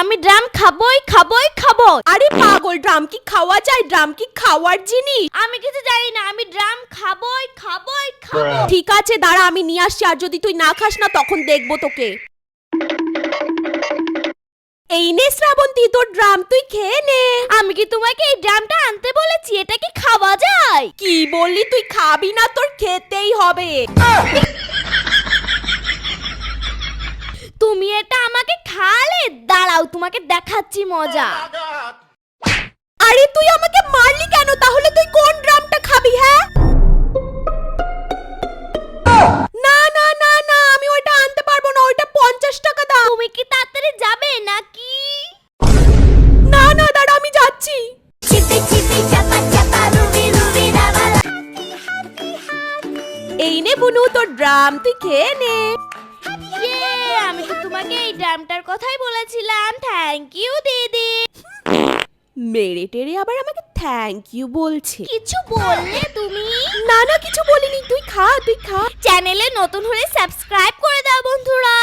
আমি ড্রাম খাবোই খাবোই খাবো। আরে পাগল, ড্রাম কি খাওয়া যায়? ড্রাম কি খাওয়ার জিনিস? আমি কিছু জানি না, আমি ড্রাম খাবোই খাবোই খাবো। ঠিক আছে দাঁড়া, আমি নিয়ে আসছি, আর যদি তুই না খাস না তখন দেখবো তোকে। এই নে শ্রাবন্তী, তোর ড্রাম, তুই খেয়ে নে। আমি কি তোমাকে এই ড্রামটা আনতে বলেছি? এটা কি খাওয়া যায়? কি বললি? তুই খাবি না? তোর খেতেই হবে। তুমি এটা আমাকে খাওয়ালে? দাঁড়াও, তোমাকে দেখাচ্ছি মজা। আরে তুই আমাকে মারলি কেন? তাহলে তুই কোন ড্রামটা খাবি? হ্যাঁ, না না না না, আমি ওইটা আনতে পারবো না, ওইটা 50 টাকা দাম। তুমি কি তাড়াতাড়ি যাবে নাকি? না না দাঁড়া, আমি যাচ্ছি। এই নে বুনু, তোর ড্রাম, তুই খেয়ে নে। আমি তো তোমাকে এই ড্রামটার কথাই বলেছিলাম। থ্যাংক ইউ দিদি। মেরে টেরে আবার আমাকে থ্যাংক ইউ বলছে। কিছু বললে তুমি? না না, কিছু বলিনি, তুই খা তুই খা। চ্যানেলে নতুন হলে সাবস্ক্রাইব করে দাও বন্ধুরা।